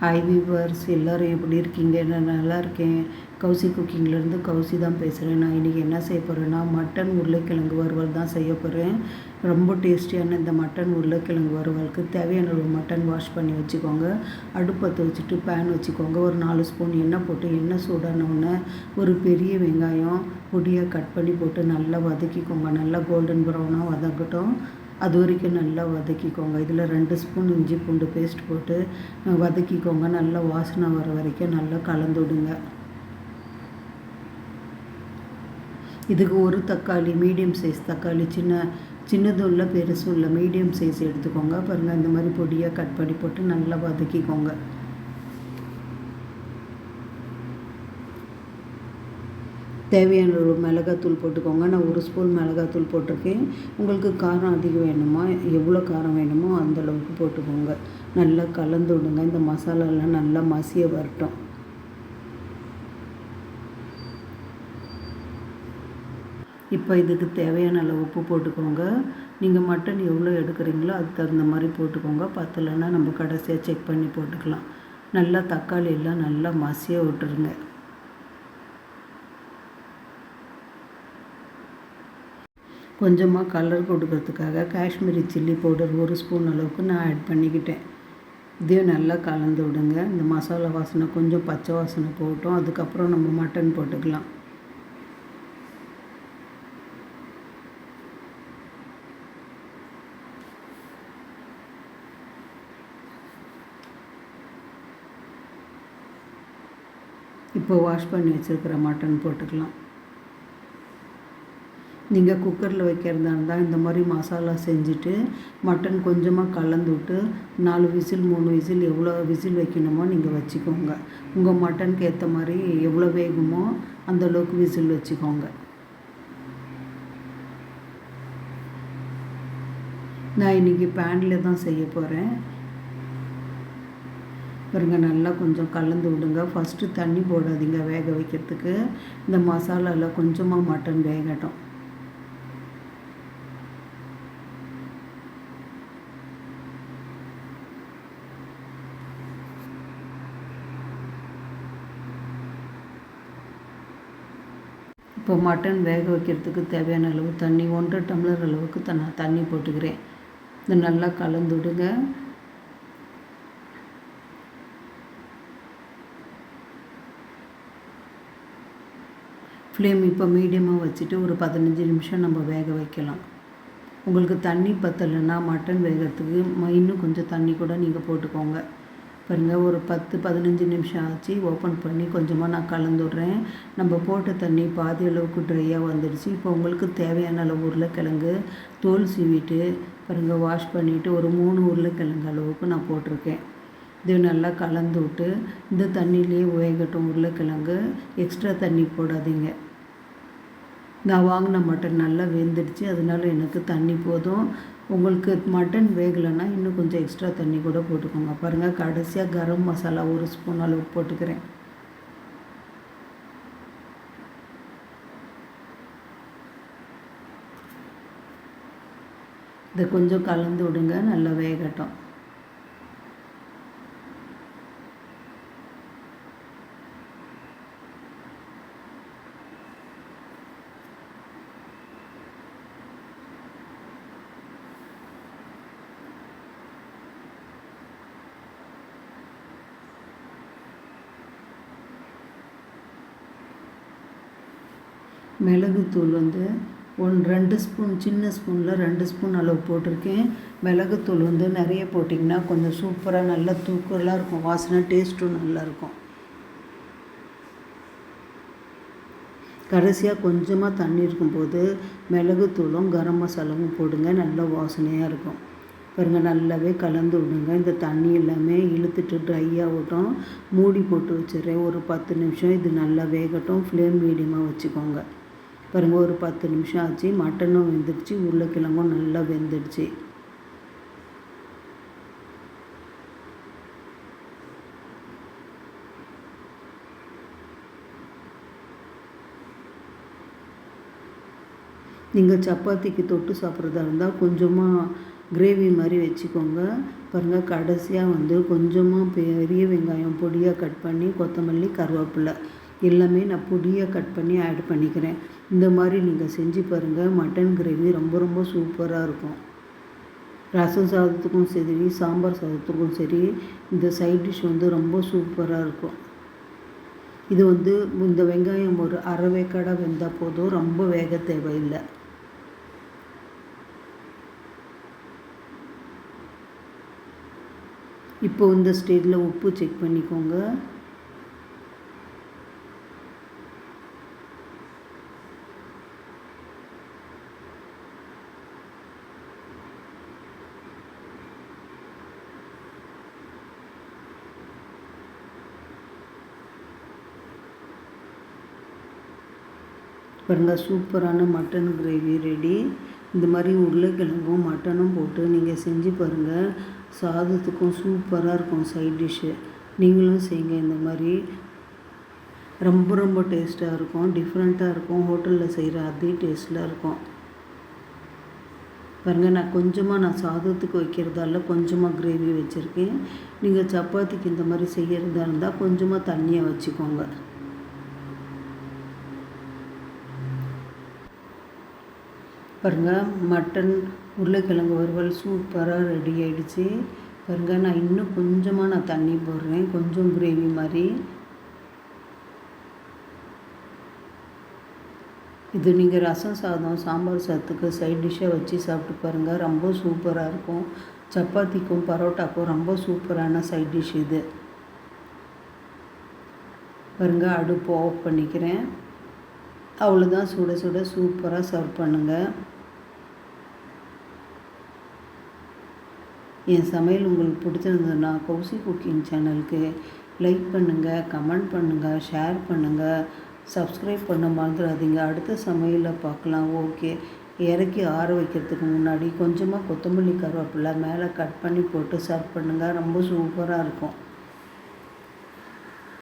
Hi viewers, எல்லோரும் எப்படி இருக்கீங்க? நான் நல்லா இருக்கேன். கௌசி குக்கிங்லேருந்து கௌசி தான் பேசுகிறேன். நான் இன்றைக்கி என்ன செய்ய போகிறேன்னா, மட்டன் உருளைக்கிழங்கு வறுவல் தான் செய்ய போகிறேன். ரொம்ப டேஸ்டியான இந்த மட்டன் உருளைக்கிழங்கு வறுவலுக்கு தேவையான ஒரு மட்டன் வாஷ் பண்ணி வச்சுக்கோங்க. அடுப்பத்தை வச்சுட்டு பேன் வச்சுக்கோங்க. ஒரு 4 ஸ்பூன் எண்ணெய் போட்டு எண்ணெய் சூடானவுடனே ஒரு பெரிய வெங்காயம் பொடியாக கட் பண்ணி போட்டு நல்லா வதக்கிக்கோங்க. நல்லா கோல்டன் ப்ரௌனாக வதக்கட்டும். அது வரைக்கும் நல்லா வதக்கிக்கோங்க. இதில் 2 ஸ்பூன் இஞ்சி பூண்டு பேஸ்ட் போட்டு வதக்கிக்கோங்க. நல்லா வாசனை வர வரைக்கும் நல்லா கலந்து விடுங்க. இதுக்கு ஒரு தக்காளி, மீடியம் சைஸ் தக்காளி, சின்னதும் இல்லை பெருசும் இல்லை, மீடியம் சைஸ் எடுத்துக்கோங்க. பாருங்கள், இந்த மாதிரி பொடியாக கட் பண்ணி போட்டு நல்லா வதக்கிக்கோங்க. தேவையான ஒரு மிளகாத்தூள் போட்டுக்கோங்க. நான் 1 ஸ்பூன் மிளகாத்தூள் போட்டிருக்கேன். உங்களுக்கு காரம் அதிகம் வேணுமா, எவ்வளோ காரம் வேணுமோ அந்தளவுக்கு போட்டுக்கோங்க. நல்லா கலந்து விடுங்க. இந்த மசாலாலாம் நல்லா மசிய வரட்டும். இப்போ இதுக்கு தேவையான அளவு உப்பு போட்டுக்கோங்க. நீங்கள் மட்டன் எவ்வளோ எடுக்கிறீங்களோ அதுக்கு தகுந்த மாதிரி போட்டுக்கோங்க. பத்தலைன்னா நம்ம கடைசியாக செக் பண்ணி போட்டுக்கலாம். நல்லா தக்காளி எல்லாம் நல்லா மசிய விட்டுருங்க. கொஞ்சமாக கலர் கொடுக்கறதுக்காக காஷ்மீரி சில்லி பவுடர் 1 ஸ்பூன் அளவுக்கு நான் ஆட் பண்ணிக்கிட்டேன். இதையும் நல்லா கலந்து விடுங்க. இந்த மசாலா வாசனை கொஞ்சம் பச்சை வாசனை போகட்டும். அதுக்கப்புறம் நம்ம மட்டன் போட்டுக்கலாம். இப்போ வாஷ் பண்ணி வச்சுருக்கிற மட்டன் போட்டுக்கலாம். நீங்கள் குக்கரில் வைக்கிறதா இருந்தால் இந்த மாதிரி மசாலா செஞ்சுட்டு மட்டன் கொஞ்சமாக கலந்து விட்டு 4 விசில் 3 விசில் எவ்வளோ விசில் வைக்கணுமோ நீங்கள் வச்சுக்கோங்க. உங்கள் மட்டனுக்கு ஏற்ற மாதிரி எவ்வளோ வேகுமோ அந்தளவுக்கு விசில் வச்சுக்கோங்க. நான் இன்றைக்கி பேனில் தான் செய்ய போகிறேன். பாருங்க, நல்லா கொஞ்சம் கலந்து விடுங்க. ஃபஸ்ட்டு தண்ணி போடாதீங்க வேக வைக்கிறதுக்கு. இந்த மசாலாவில் கொஞ்சமாக மட்டன் வேகட்டும். இப்போ மட்டன் வேக வைக்கிறதுக்கு தேவையான அளவு தண்ணி 1.5 டம்ளர் அளவுக்கு நான் தண்ணி போட்டுக்கிறேன். இதை நல்லா கலந்து விடுங்க. ஃப்ளேம் இப்போ மீடியமாக வச்சுட்டு ஒரு 15 நிமிஷம் நம்ம வேக வைக்கலாம். உங்களுக்கு தண்ணி பத்தலைன்னா மட்டன் வேகிறதுக்கு இன்னும் கொஞ்சம் தண்ணி கூட நீங்கள் போட்டுக்கோங்க. பாருங்கள், ஒரு 10-15 நிமிஷம் ஆச்சு. ஓப்பன் பண்ணி கொஞ்சமாக நான் கலந்து விட்றேன். நம்ம போட்ட தண்ணி பாதி அளவுக்கு ட்ரையாக வந்துடுச்சு. இப்போ உங்களுக்கு தேவையான அளவு உருளைக்கிழங்கு தோல் சீவிட்டு பாருங்கள் வாஷ் பண்ணிவிட்டு ஒரு 3 உருளைக்கிழங்கு அளவுக்கு நான் போட்டிருக்கேன். இது நல்லா கலந்து விட்டு இந்த தண்ணியிலே வேகட்டும். உருளைக்கிழங்கு எக்ஸ்ட்ரா தண்ணி போடாதீங்க. நான் வாங்கின மட்டன் நல்லா வெந்துடுச்சு, அதனால எனக்கு தண்ணி போதும். உங்களுக்கு மட்டன் வேகலைன்னா இன்னும் கொஞ்சம் எக்ஸ்ட்ரா தண்ணி கூட போட்டுக்கோங்க. பாருங்கள், கடைசியாக கரம் மசாலா 1 ஸ்பூன் அளவுக்கு போட்டுக்கிறேன். இதை கொஞ்சம் கலந்து விடுங்க, நல்லா வேகட்டும். மிளகுத்தூள் 2 ஸ்பூன், சின்ன ஸ்பூனில் 2 ஸ்பூன் அளவு போட்டிருக்கேன். மிளகுத்தூள் நிறைய போட்டிங்கன்னா கொஞ்சம் சூப்பராக நல்லா தூக்கலாக இருக்கும். வாசனை டேஸ்ட்டும் நல்லாயிருக்கும். கடைசியாக கொஞ்சமாக தண்ணி இருக்கும்போது மிளகுத்தூளும் கரம் மசாலாவும் போடுங்க. நல்லா வாசனையாக இருக்கும். பாருங்கள், நல்லாவே கலந்து விடுங்க. இந்த தண்ணி எல்லாமே இழுத்துட்டு ட்ரை ஆகட்டும். மூடி போட்டு வச்சுறேன். ஒரு 10 நிமிஷம் இது நல்லா வேகட்டும். ஃப்ளேம் மீடியமாக வச்சுக்கோங்க. பாருங்கள், ஒரு 10 நிமிஷம் ஆச்சு. மட்டனும் வெந்துடுச்சு, உருளைக்கிழங்கும் நல்லா வெந்துடுச்சு. நீங்கள் சப்பாத்திக்கு தொட்டு சாப்பிட்றதா இருந்தால் கொஞ்சமாக கிரேவி மாதிரி வச்சுக்கோங்க. பாருங்கள், கடைசியாக வந்து கொஞ்சமாக பெரிய வெங்காயம் பொடியாக கட் பண்ணி, கொத்தமல்லி, கருவேப்பிலை எல்லாமே நான் பொடியாக கட் பண்ணி ஆட் பண்ணிக்கிறேன். இந்த மாதிரி நீங்கள் செஞ்சு பாருங்கள். மட்டன் கிரேவி ரொம்ப ரொம்ப சூப்பராக இருக்கும். ரசம் சாதத்துக்கும் சரி, சாம்பார் சாதத்துக்கும் சரி, இந்த சைட் டிஷ் வந்து ரொம்ப சூப்பராக இருக்கும். இது வந்து இந்த வெங்காயம் ஒரு அரை வேக்காடாக வெந்தால் போதும், ரொம்ப வேக தேவையில்லை. இப்போ இந்த ஸ்டேஜில் உப்பு செக் பண்ணிக்கோங்க. பாருங்கள், சூப்பரான மட்டன் கிரேவி ரெடி. இந்த மாதிரி உருளைக்கிழங்கும் மட்டனும் போட்டு நீங்கள் செஞ்சு பாருங்கள். சாதத்துக்கும் சூப்பராக இருக்கும் சைட் டிஷ்ஷு. நீங்களும் செய்யுங்க. இந்த மாதிரி ரொம்ப ரொம்ப டேஸ்ட்டாக இருக்கும், டிஃப்ரெண்ட்டாக இருக்கும். ஹோட்டலில் செய்கிற அதே டேஸ்ட்டில் இருக்கும். பாருங்கள், நான் சாதத்துக்கு வைக்கிறதால கொஞ்சமாக கிரேவி வச்சுருக்கேன். நீங்கள் சப்பாத்திக்கு இந்த மாதிரி செய்கிறதா இருந்தால் கொஞ்சமாக தண்ணியை வச்சுக்கோங்க. பாருங்கள், மட்டன் உருளைக்கிழங்கு வறுவல் சூப்பராக ரெடி ஆகிடுச்சு. பாருங்கள், நான் இன்னும் கொஞ்சமாக தண்ணி போடுறேன், கொஞ்சம் கிரேவி மாதிரி. இது நீங்கள் ரசம் சாதம், சாம்பார் சாதத்துக்கு சைட் டிஷ்ஷாக வச்சு சாப்பிட்டு பாருங்கள். ரொம்ப சூப்பராக இருக்கும். சப்பாத்திக்கும் பரோட்டாக்கும் ரொம்ப சூப்பரான சைட் டிஷ் இது. பாருங்கள், அடுப்பு ஆஃப் பண்ணிக்கிறேன். அவ்வளோதான், சுட சுட சூப்பராக சர்வ் பண்ணுங்கள். என் சமையல் உங்களுக்கு பிடிச்சிருந்ததுன்னா கௌசி குக்கிங் சேனலுக்கு லைக் பண்ணுங்கள், கமெண்ட் பண்ணுங்கள், ஷேர் பண்ணுங்கள், சப்ஸ்கிரைப் பண்ண மறந்துடாதீங்க. அடுத்த சமையலில் பார்க்கலாம். ஓகே. இறக்கி ஆற வைக்கிறதுக்கு முன்னாடி கொஞ்சமாக கொத்தமல்லி, கருவேப்பிலை மேலே கட் பண்ணி போட்டு சர்வ் பண்ணுங்கள். ரொம்ப சூப்பராக இருக்கும்.